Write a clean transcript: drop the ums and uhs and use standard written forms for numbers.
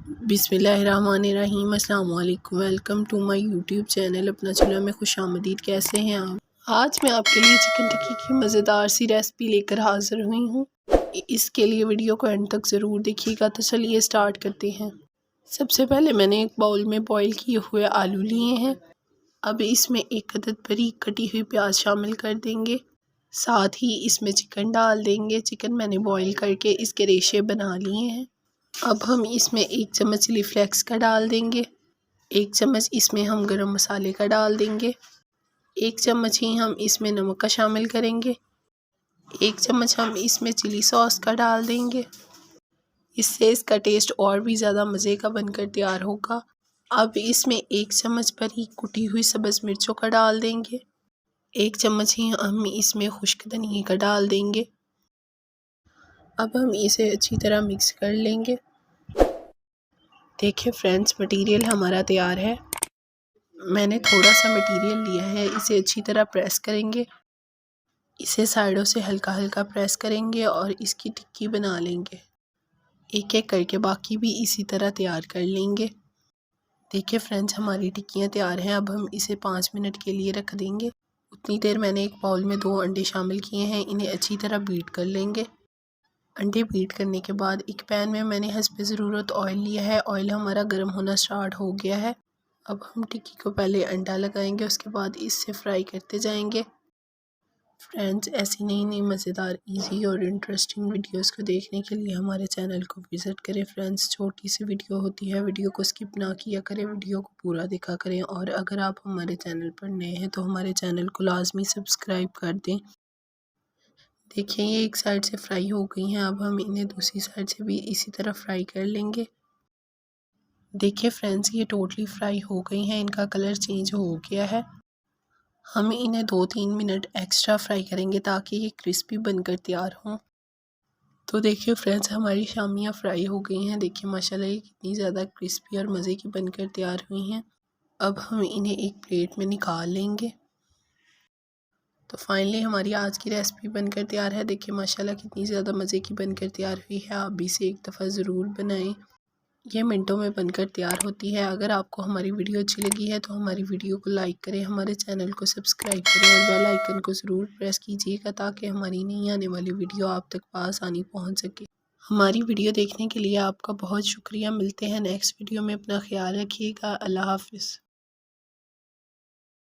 बिस्मिल्लाहिर्रहमानिर्रहीम। अस्सलाम वालेकुम। Welcome to my YouTube channel अपना चूल्हा में खुशामदीद। कैसे हैं आप? आज मैं आपके लिए चिकन टिक्की की मज़ेदार सी रेसिपी लेकर हाज़िर हुई हूँ। इसके लिए वीडियो को एंड तक ज़रूर देखिएगा। तो चलिए स्टार्ट करते हैं। सबसे पहले मैंने एक बाउल में बॉईल किए हुए आलू लिए हैं। अब इसमें एक अदद बारीक कटी हुई प्याज शामिल कर देंगे। साथ ही इसमें चिकन डाल देंगे। चिकन मैंने बॉईल करके इसके रेशे बना लिए हैं। अब हम इसमें 1 चम्मच चिली फ्लेक्स का डाल देंगे। 1 चम्मच इसमें हम गरम मसाले का डाल देंगे। 1 चम्मच ही हम इसमें नमक का शामिल करेंगे। 1 चम्मच हम इसमें चिली सॉस का डाल देंगे। इससे इसका टेस्ट और भी ज़्यादा मज़े का बनकर तैयार होगा। अब इसमें 1 चम्मच बारीक कुटी हुई सब्ज़ मिर्चों का डाल देंगे। 1 चम्मच ही हम इसमें खुश्क धनिया का डाल देंगे। अब हम इसे अच्छी तरह मिक्स कर लेंगे। देखिए फ्रेंड्स, मटेरियल हमारा तैयार है। मैंने थोड़ा सा मटेरियल लिया है, इसे अच्छी तरह प्रेस करेंगे। इसे साइडों से हल्का हल्का प्रेस करेंगे और इसकी टिक्की बना लेंगे। एक एक करके बाकी भी इसी तरह तैयार कर लेंगे। देखिए फ्रेंड्स, हमारी टिक्कियाँ तैयार हैं। अब हम इसे 5 मिनट के लिए रख देंगे। उतनी देर मैंने एक बाउल में 2 अंडे शामिल किए हैं। इन्हें अच्छी तरह बीट कर लेंगे। अंडे बीट करने के बाद एक पैन में मैंने हस्बे ज़रूरत ऑयल लिया है। ऑयल हमारा गर्म होना स्टार्ट हो गया है। अब हम टिक्की को पहले अंडा लगाएंगे, उसके बाद इससे फ्राई करते जाएंगे। फ्रेंड्स, ऐसी नई नई मज़ेदार इजी और इंटरेस्टिंग वीडियोस को देखने के लिए हमारे चैनल को विज़िट करें। फ्रेंड्स, छोटी सी वीडियो होती है, वीडियो को स्किप ना किया करें, वीडियो को पूरा देखा करें। और अगर आप हमारे चैनल पर नए हैं तो हमारे चैनल को लाजमी सब्सक्राइब कर दें। देखिए, ये एक साइड से फ्राई हो गई हैं। अब हम इन्हें दूसरी साइड से भी इसी तरह फ्राई कर लेंगे। देखिए फ्रेंड्स, ये टोटली फ्राई हो गई हैं। इनका कलर चेंज हो गया है। हम इन्हें 2-3 मिनट एक्स्ट्रा फ्राई करेंगे ताकि ये क्रिस्पी बनकर तैयार हों। तो देखिए फ्रेंड्स, हमारी शामियाँ फ्राई हो गई हैं। देखिए माशाल्लाह ये कितनी ज़्यादा क्रिस्पी और मज़े की बनकर तैयार हुई हैं। अब हम इन्हें एक प्लेट में निकाल लेंगे। तो फाइनली हमारी आज की रेसिपी बनकर तैयार है। देखिए माशाल्लाह कितनी ज़्यादा मज़े की बनकर तैयार हुई है। आप भी इसे एक दफ़ा ज़रूर बनाएं। ये मिनटों में बनकर तैयार होती है। अगर आपको हमारी वीडियो अच्छी लगी है तो हमारी वीडियो को लाइक करें, हमारे चैनल को सब्सक्राइब करें और बेल आइकन को ज़रूर प्रेस कीजिएगा ताकि हमारी नई आने वाली वीडियो आप तक आसानी पहुंच सके। हमारी वीडियो देखने के लिए आपका बहुत शुक्रिया। मिलते हैं नेक्स्ट वीडियो में। अपना ख्याल रखिएगा। अल्लाह हाफिज़।